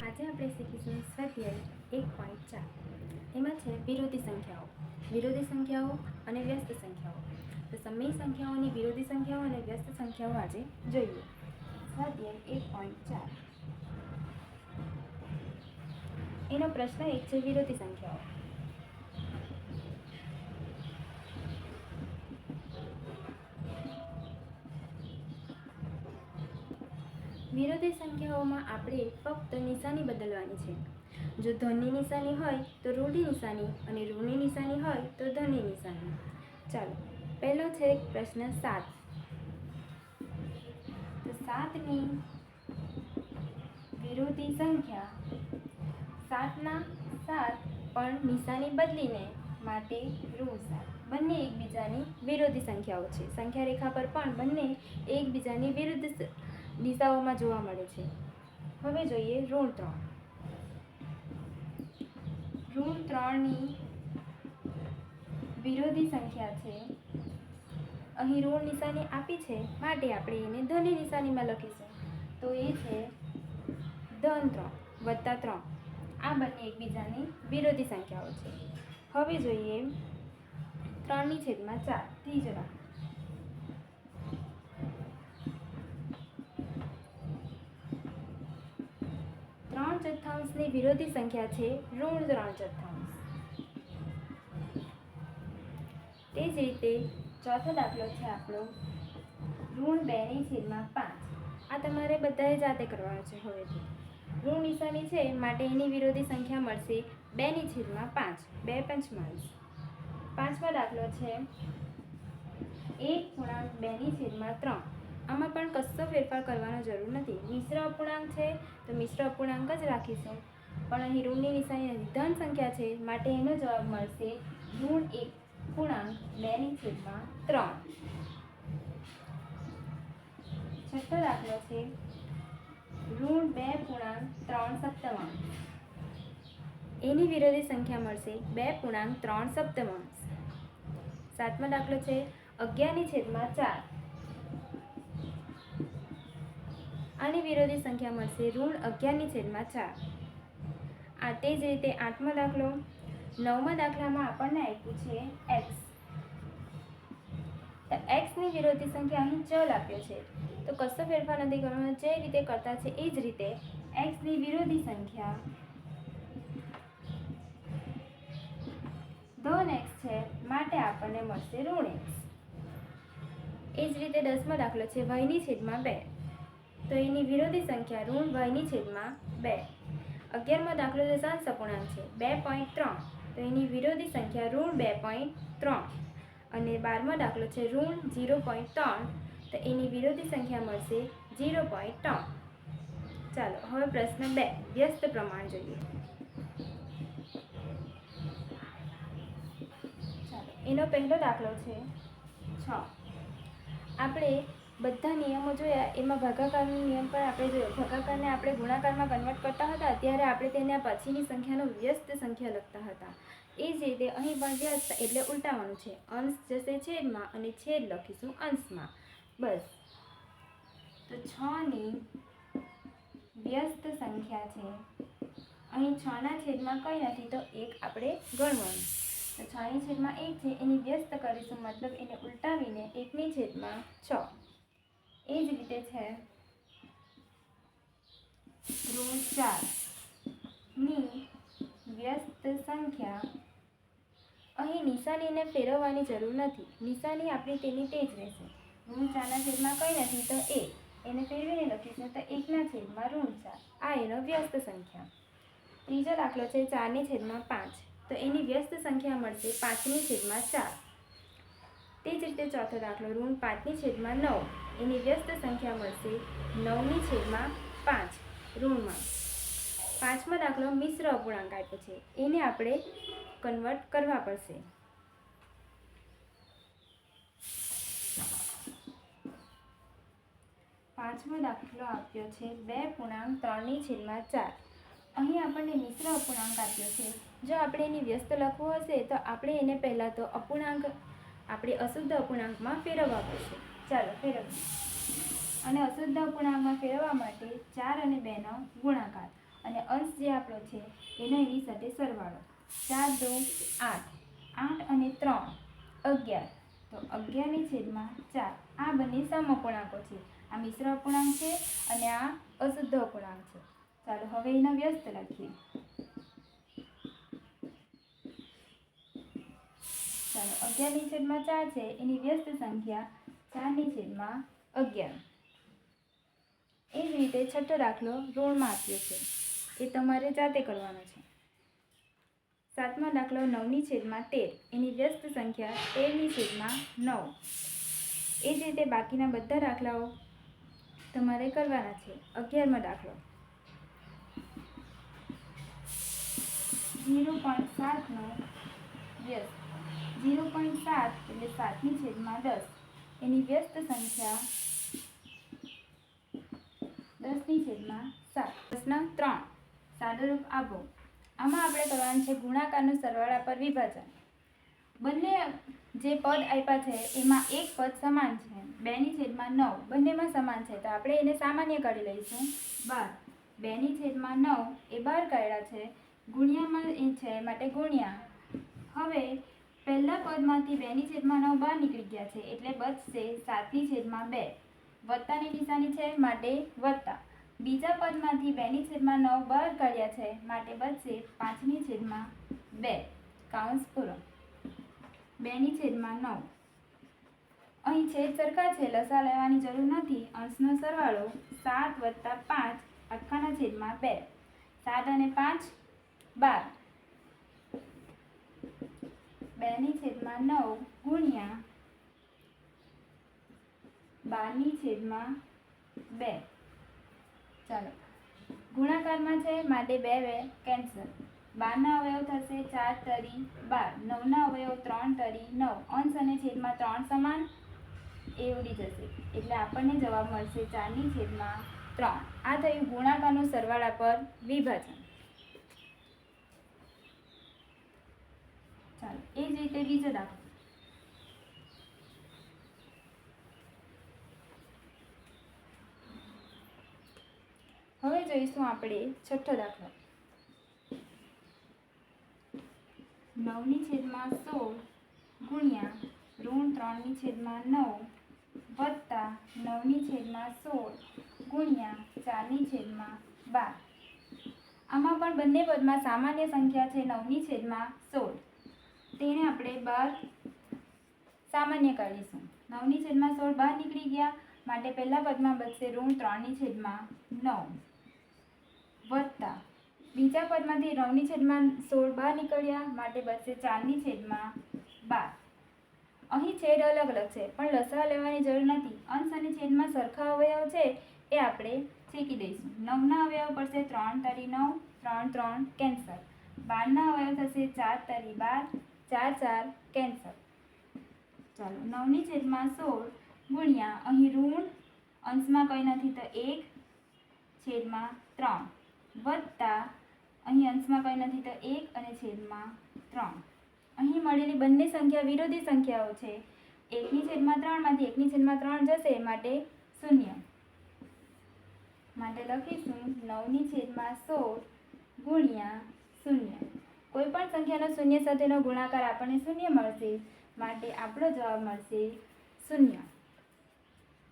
આજે આપણે શીખીશું સ્વાધ્યાય 1.4. એમાં છે વિરોધી સંખ્યાઓ અને વ્યસ્ત સંખ્યાઓ. તો સમય સંખ્યાઓની વિરોધી સંખ્યાઓ અને વ્યસ્ત સંખ્યાઓ આજે જોઈએ. સ્વાધ્યાય 1.4. એનો પ્રશ્ન 1 છે વિરોધી સંખ્યાઓ. વિરોધી સંખ્યાઓમાં આપણે ફક્ત નિશાની બદલવાની છે. જો ધનની નિશાની હોય તો ઋણની નિશાની અને ઋણની નિશાની હોય તો ધનની નિશાની. ચાલો, પહેલો છે પ્રશ્ન 7. તો 7ની વિરોધી સંખ્યા 7 પણ નિશાની બદલીને માટે ઋણ 7. બંને એકબીજાની વિરોધી સંખ્યાઓ છે. સંખ્યા રેખા પર પણ બંને એકબીજાની વિરુદ્ધ દિશાઓમાં જોવા મળે છે. હવે જોઈએ ઋણ 3. ઋણ 3ની વિરોધી સંખ્યા છે. અહીં ઋણ નિશાની આપી છે માટે આપણે એને ધનની નિશાનીમાં લખીશું. તો એ છે ધન 3 વત્તા 3. આ બંને એકબીજાની વિરોધી સંખ્યાઓ છે. હવે જોઈએ 3/4 ત્રીજો દાખલો. 3/4ની વિરોધી સંખ્યા છે ઋણ 3/4. તે જ રીતે ચોથો દાખલો છે આપણો ઋણ 2/5. આ તમારે બધાએ જાતે કરવાનો છે. હવેથી ઋણ નિશાની છે માટે એની વિરોધી સંખ્યા મળશે 2/5. 2/5. પાંચમો દાખલો છે 1/2/3. આમાં પણ કશો ફેરફાર કરવાનો જરૂર નથી. મિશ્ર અપૂર્ણાંક છે તો મિશ્ર અપૂર્ણાંક જ રાખીશું. પણ અહીં ઋણની નિશાની નથી, ધન સંખ્યા છે માટે એનો જવાબ મળશે ઋણ 1/2/3. છઠ્ઠો દાખલો છે ઋણ 2/3. એની વિરોધી સંખ્યા મળશે 2/3. સાતમો દાખલો છે 11/4. આની વિરોધી સંખ્યા મળશે ઋણ 11/4. આ તે જ રીતે આઠમો દાખલો. નવમા દાખલામાં આપણને આપ્યું છે x. તો xની વિરોધી સંખ્યા અહીં ચલ આપ્યો છે તો કશો ફેરફાર નથી કરવાનો. જે રીતે કરતા છે એ જ રીતે xની વિરોધી સંખ્યા ધન x છે માટે આપણને મળશે ઋણ x. એ જ રીતે 10મો દાખલો છે y/2. તો એની વિરોધી સંખ્યા ઋણ y/2. 11મો દાખલો છે અંશ અપૂર્ણાંક છે 2.3. તો એની વિરોધી સંખ્યા ઋણ 2.3. અને 12મો દાખલો છે ઋણ 0.3. તો એની વિરોધી સંખ્યા મળશે 0.3. ચાલો હવે પ્રશ્ન 2 વ્યસ્ત પ્રમાણ જોઈએ. ચાલો, એનો પહેલો દાખલો છે 6. આપણે બધા નિયમો જોયા. એમાં ભાગાકારનો નિયમ પણ આપણે જોયો. ભાગાકારને આપણે ગુણાકારમાં કન્વર્ટ કરતા હતા ત્યારે આપણે તેના પછીની સંખ્યાનો વ્યસ્ત સંખ્યા લખતા હતા. એ જ રીતે અહીં પણ વ્યસ્ત એટલે ઉલટાવાનું છે. અંશ જશે છેદમાં અને છેદ લખીશું અંશમાં. બસ. તો 6ની વ્યસ્ત સંખ્યા છે. અહીં 6ના છેદમાં કંઈ નથી તો 1 આપણે ગણવાનું. તો 6/1 છે એની વ્યસ્ત કરીશું, મતલબ એને ઉલટાવીને 1/6. એ જ રીતે છે ઋણ 4ની વ્યસ્ત સંખ્યા. અહીં નિશાનીને ફેરવવાની જરૂર નથી. નિશાની આપણી તેની તે જ રહેશે. ઋણ 4ના છેદમાં કંઈ નથી તો 1. એને ફેરવીને લખીશું તો 1/4. આ એનો વ્યસ્ત સંખ્યા. ત્રીજો દાખલો છે 4/5. તો એની વ્યસ્ત સંખ્યા મળશે 5/4. તે જ રીતે ચોથો દાખલો ઋણ 5/9. એની વ્યસ્ત સંખ્યા મળશે 9/5 ઋણમાં. પાંચમો દાખલો મિશ્ર અપૂર્ણાંક આપ્યો છે એને આપણે કન્વર્ટ કરવા પડશે. પાંચમો દાખલો આપ્યો છે 2.3/4. અહીં આપણને મિશ્ર અપૂર્ણાંક આપ્યો છે. જો આપણે એની વ્યસ્ત લખવું હશે તો આપણે એને પહેલાં તો અપૂર્ણાંક આપણે અશુદ્ધ અપૂર્ણાંકમાં ફેરવવા પડશે. ચાલો ફેરવીએ. અને અશુદ્ધ અપૂર્ણાંકમાં ફેરવવા માટે 4 અને 2નો ગુણાકાર અને અંશ એનો એની સાથે સરવાળો. 4 × 2 = 8, 8 અને 3 11, તો 11/4. આ બંને સમઅપૂર્ણાંકો છે. આ મિશ્ર અપૂર્ણાંક છે અને આ અશુદ્ધ અપૂર્ણાંક છે. ચાલો હવે એના વ્યસ્ત લખીએ. ચાલો 11/4 છે એની વ્યસ્ત સંખ્યા 4/11. એ જ રીતે છઠ્ઠો દાખલો ઋણમાં આપ્યો છે, એ તમારે જાતે કરવાનો છે. 7મો દાખલો 9/13, એની વ્યસ્ત સંખ્યા 13/9. એ જ રીતે બાકીના બધા દાખલાઓ તમારે કરવાના છે. 11મો દાખલો 0.7 નો વ્યસ્ત. 0.7 એટલે 7/10, એની વ્યસ્ત સંખ્યા 10/7. પ્રશ્ન 3, સાદુરૂપ આપો. આમાં આપણે કરવાનું છે ગુણાકારનું સરવાળા પર વિભાજન. બંને જે પદ આપ્યા છે એમાં એક પદ સમાન છે, 2/9 બંનેમાં સમાન છે, તો આપણે એને સામાન્ય કાઢી લઈશું. 12 2/9 એ 12 કાઢ્યા છે, ગુણ્યામાં એ છે માટે ગુણ્યા. હવે પહેલા પદમાંથી 2/9 બહાર નીકળી ગયા છે એટલે બચશે 7/2. વત્તાની નિશાની છે માટે વત્તા. બીજા પદમાંથી 2/9 બહાર કાઢ્યા છે માટે બચશે 5/2. કૌંસ પૂરો. 2/9. અહીં છેદ સરખા છે, લસા લેવાની જરૂર નથી. અંશનો સરવાળો 7 + 5 આખાના છેદમાં 2. 7 અને 5 12. 2/9 ગુણ્યા 12/2. ચાલો ગુણાકારમાં છે માટે 2 કેન્સલ. 12 ના અવયવ થશે 4 તરી 12, 9 ના અવયવ 3 તરી 9. અંશ અને છેદમાં 3 સમાન, એ ઉડી જશે એટલે આપણને જવાબ મળશે 4/3. આ થયું ગુણાકારનું સરવાળા પર વિભાજન. ચાલો એ જ રીતે બીજો દાખલો. હવે જોઈશું આપણે છઠ્ઠો દાખલો. 9/16 ગુણ્યા -3/9 વત્તા 9/16 ગુણ્યા 4/12. આમાં પણ બંને પદમાં સામાન્ય સંખ્યા છે 9/16. તેને આપણે 12 સામાન્ય કાઢીશું. 9/16 બહાર નીકળી ગયા માટે પહેલા પદમાં બચશે -3/9 વત્તા બીજા પદમાંથી 9/16 બહાર નીકળ્યા માટે બચશે 4/12. અહીં છેદ અલગ અલગ છે પણ લસા લેવાની જરૂર નથી. અંશ અને છેદમાં સરખા અવયવ છે એ આપણે શીખી દઈશું. 9 ના અવયવ પડશે 3 તરી 9, 3 3 કેન્સલ. 12 ના અવયવ થશે 4 તરી 12, 4 4 કેન્સલ. ચાલો 9/16 ગુણ્યા અહીં ઋણ અંશમાં કંઈ નથી તો 1/3 વત્તા અહીં અંશમાં કંઈ નથી તો 1 અને છેદમાં 3. અહીં મળેલી બંને સંખ્યા વિરોધી સંખ્યાઓ છે. 1/3 માંથી 1/3 જશે માટે 0. માટે લખીશું 9/16 ગુણ્યા 0. કોઈ પણ સંખ્યાનો શૂન્ય સાથેનો ગુણાકાર આપણને 0 મળશે, માટે આપણો જવાબ મળશે 0.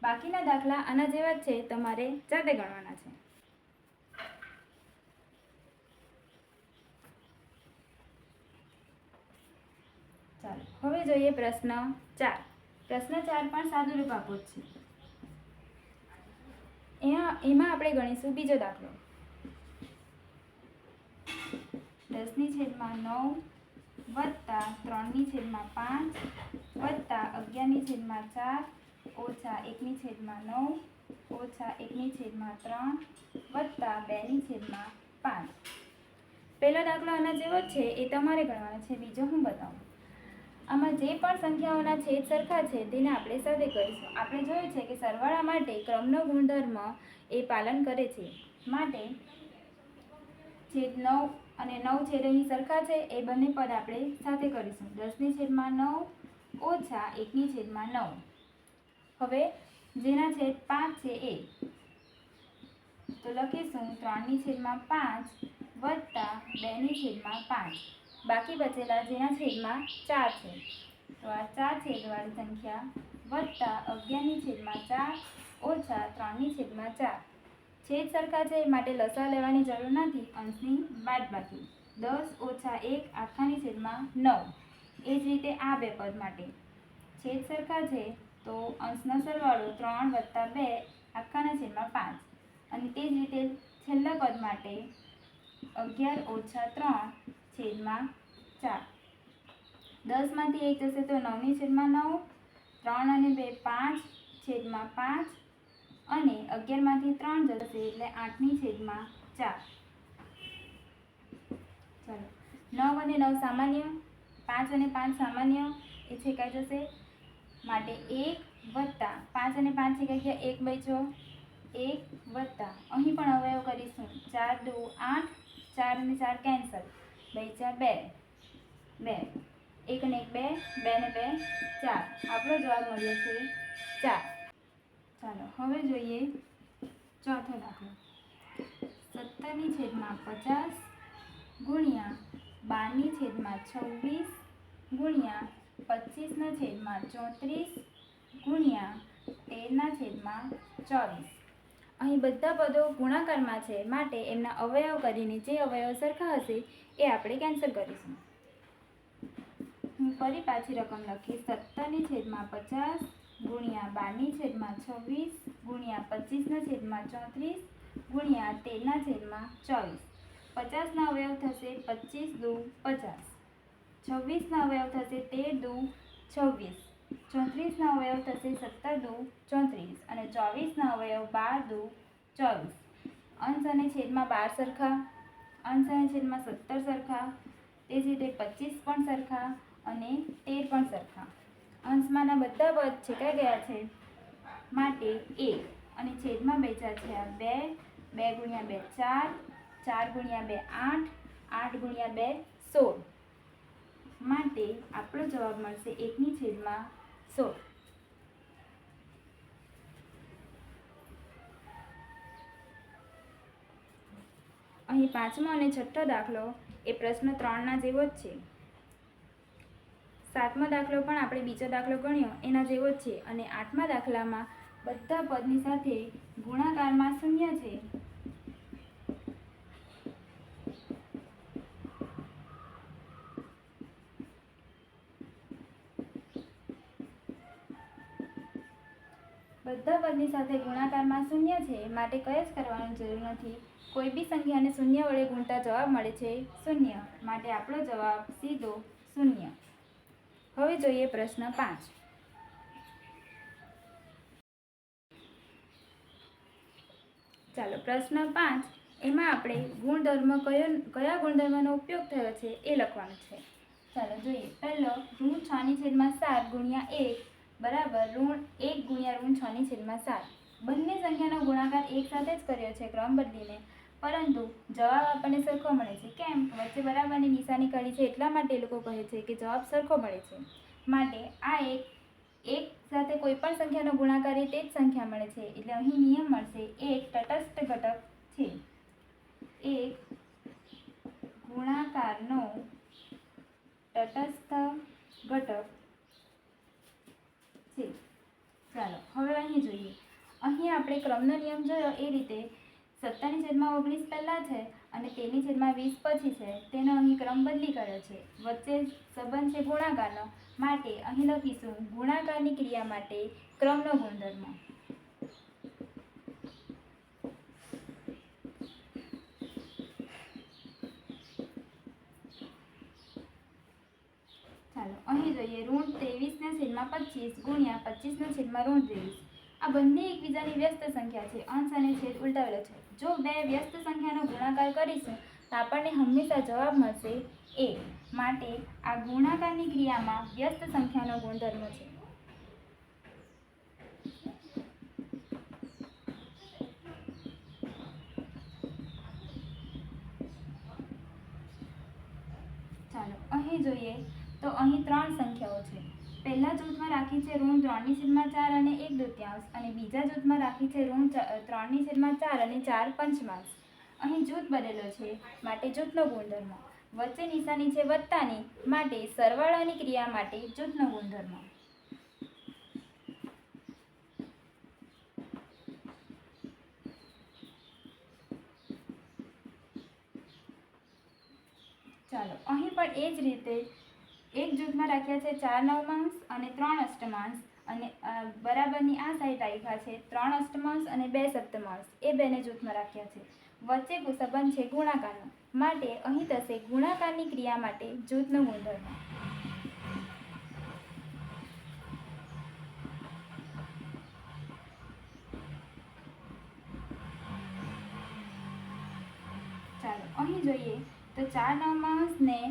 બાકીના દાખલા આના જેવા જ છે, તમારે જાતે ગણવાના છે. ચાલો હવે જોઈએ પ્રશ્ન 4. પ્રશ્ન 4 પણ સાદુરૂપ આપો જ છે. એમાં આપણે ગણીશું બીજો દાખલો. 10/9 વત્તા 3/5 વત્તા 11/4 ઓછા 1/9 ઓછા 1/3 વત્તા 2/5. પહેલો દાખલો આના જેવો જ છે, એ તમારે ગણવાનો છે. બીજો હું બતાવું. આમાં જે પણ સંખ્યાઓના છેદ સરખા છે તેને આપણે સાથે કરીશું. આપણે જોયું છે કે સરવાળા માટે ક્રમનો ગુણધર્મ એ પાલન કરે છે. માટે છેદ 9 અને 9 છેદ અહીં સરખા છે, એ બંને પદ આપણે સાથે કરીશું. 10/9 ઓછા 1/9. હવે જેના છેદ 5 છે એ તો લખીશું 3/5 વત્તા 2/5 બાકી બચેલા જેના છેદમાં 4 છે તો આ 4 છેદવાળી સંખ્યા વત્તા 11/4 ઓછા 3/4 છેદ સરખા છે માટે લસા લેવાની જરૂર નથી, અંશની બાદબાકી 10 ઓછા 1 આખાની છેદમાં 9. એ જ રીતે આ બે પદ માટે છેદ સરખા છે તો અંશનો સરવાળો 3 વત્તા 2 આખાના છેદમાં 5 અને તે જ રીતે છેલ્લા પદ માટે 11 ઓછા 3 છેદમાં 4. 10 માંથી 1 જશે તો 9/9, 3 અને 2 5 છેદમાં 5 અને 11 માંથી 3 જશે એટલે 8/4. ચાલો 9 અને 9 સામાન્ય, 5 અને 5 સામાન્ય એ છેકાઈ જશે માટે 1 વત્તા 5 અને 5 છેકાઈ ગયા 1/6, 1 વત્તા અહીં પણ અવયવ કરીશું 4 દુ 8, 4 અને 4 કેન્સલ 2 4 2 2 1 અને 1 2, 2 અને 2 4. આપણો જવાબ મળ્યો છે 4. ચાલો હવે જોઈએ ચોથો દાખલો. 17/50 ગુણ્યા 12/26 ગુણ્યા 25/34 ગુણ્યા 13/24. અહીં બધા પદો ગુણાકારમાં છે માટે એમના અવયવ કરીને જે અવયવ સરખા હશે એ આપણે કેન્સલ કરીશું. હું ફરી પાછી રકમ લખીશ 17/50 ગુણ્યા 12/26 ગુણ્યા 25/34 ગુણ્યા 13/24. 50ના અવયવ થશે 25 દુ 50, 26ના અવયવ થશે 13 દુ 26, 34ના અવયવ થશે 17 દુ 34 અને 24ના અવયવ 12 દુ 24. અંશ અને છેદમાં 12 સરખા, અંશ અને છેદમાં 17 સરખા, તે જ રીતે 25 પણ સરખા અને 13 પણ સરખા. અંશમાંના બધા પદ છેકાઈ ગયા છે માટે 1 અને છેદમાં બેચ્યા છે આ 2, 2 ગુણ્યા 2 4, 4 ગુણ્યા 2 8, 8 ગુણ્યા 2 16 માટે આપણો જવાબ મળશે 1/16. અહીં પાંચમો અને છઠ્ઠો દાખલો એ પ્રશ્ન 3ના જેવો જ છે. સાતમો દાખલો પણ આપણે બીજો દાખલો ગણ્યો એના જેવો જ છે અને આઠમા દાખલામાં બધા પદની સાથે ગુણાકારમાં શૂન્ય છે. બધા પદની સાથે ગુણાકારમાં શૂન્ય છે માટે કંઈ જ કરવાની જરૂર નથી. કોઈ બી સંખ્યાને શૂન્ય વડે ગુણતા જવાબ મળે છે 0 માટે આપણો જવાબ સીધો 0. હવે જોઈએ પ્રશ્ન 5. ચાલો પ્રશ્ન 5 એમાં આપણે ગુણધર્મ કયા ગુણધર્મનો ઉપયોગ થયો છે એ લખવાનું છે. ચાલો જોઈએ. પહેલો √6/7 ગુણ્યા 1 બરાબર √1 ગુણ્યા √6/7. બંને સંખ્યાનો ગુણાકાર એક સાથે જ કર્યો છે ક્રમ બદલીને, પરંતુ જવાબ આપણને સરખો મળે છે. કેમ? વચ્ચે બરાબરની નિશાની કરી છે એટલા માટે એ લોકો કહે છે કે જવાબ સરખો મળે છે. માટે આ એક સાથે કોઈ પણ સંખ્યાનો ગુણાકાર એ તે જ સંખ્યા મળે છે એટલે અહીં નિયમ મળશે એક તટસ્થ ઘટક છે. એક ગુણાકારનો તટસ્થ ઘટક છે. ચાલો હવે અહીં જોઈએ. અહીં આપણે ક્રમનો નિયમ જોયો એ રીતે 17/19 પહેલાં છે અને 13/20 પછી છે તેનો અહીં ક્રમ બદલી કર્યો છે. વચ્ચે સંબંધ છે ગુણાકારનો માટે અહીં લખીશું ગુણાકારની ક્રિયા માટે ક્રમનો ગુણધર્મ. ચાલો અહીં જોઈએ √23/25 ગુણ્યા 25/23. આ બંને એકબીજાની વ્યસ્ત સંખ્યા છે. અંશ અને છેદ ઉલટાવેલો છે. જો બે વ્યસ્ત સંખ્યાનો ગુણાકાર કરીશું તો આપણને હંમેશા જવાબ મળશે 1 માટે આ ગુણાકારની ક્રિયામાં વ્યસ્ત સંખ્યાનો ગુણધર્મ છે. ચાલો અહીં જોઈએ તો અહીં 3 સંખ્યાઓ છે. પહેલા જૂથમાં રાખી છે √3/4 અને 1/2 અને બીજા જૂથમાં રાખી છે √3/4 અને 4/5. અહીં જૂથ બનેલો છે માટે જૂથનો ગુણધર્મ. વચ્ચે નિશાની છે વત્તાની માટે સરવાળાની ક્રિયા માટે જૂથનો ગુણધર્મ. ચાલો અહીં પણ એ જ રીતે એક જૂથમાં રાખ્યા છે 4 નવમાંશ અને 3 અષ્ટમાંશ અને બરાબરની આ સાઈડ રાખ્યા છે 3 અષ્ટમાંશ અને 2 સપ્તમાંશ. એ બેને જૂથમાં રાખ્યા છે. વચ્ચે સંબંધ છે ગુણાકારનો માટે અહીં થશે ગુણાકારની ક્રિયા માટે જૂથનો ગુણધર્મ. ચાલો અહીં જોઈએ તો 4 નવમાંશ ને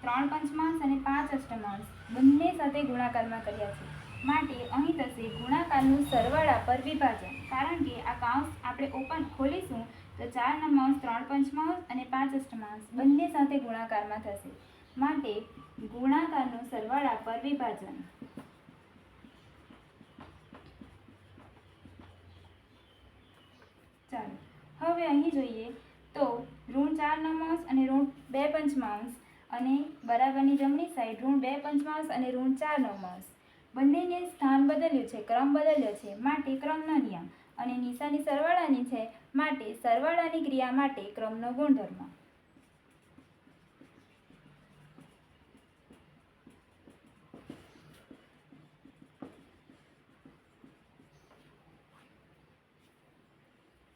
3 પંચમાંશ અને 5 અષ્ટમાંશ બંને સાથે ગુણાકારમાં કર્યા છે માટે અહીં થશે ગુણાકારનું સરવાળા પર વિભાજન. કારણ કે આ કૌંસ આપણે ઓપન ખોલીશું તો 4 નવમાંશ 3 પંચમાંશ અને 5 અષ્ટમાંશ બંને સાથે ગુણાકારમાં થશે માટે ગુણાકારનું સરવાળા પર વિભાજન. ચાલો હવે અહીં જોઈએ તો ઋણ 4 નવમાંશ અને ઋણ 2 પંચમાંશ અને બરાબરની જમણી સાઈડ ઋણ 2 પંચમાંશ અને ઋણ 4 નવમાંશ બંનેને સ્થાન બદલ્યું છે, ક્રમ બદલ્યો છે માટે ક્રમનો નિયમ અને નિશાની સરવાળાની છે માટે સરવાળાની ક્રિયા માટે ક્રમનો ગુણધર્મ.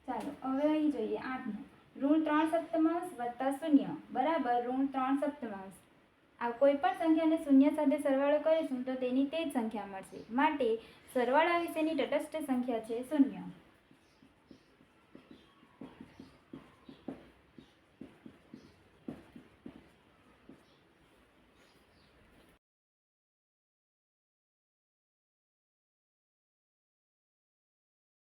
ચાલો હવે અહીં જોઈએ 8મું. ઋણ 3 સપ્તમાંશ વત્તા 0 બરાબર ઋણ 3 સપ્તમાંશ. આ કોઈ પણ સંખ્યાને શૂન્ય સાથે સરવાળો કરીશું તો તેની તે જ સંખ્યા મળશે માટે સરવાળા વિશેની તટસ્થ સંખ્યા છે 0.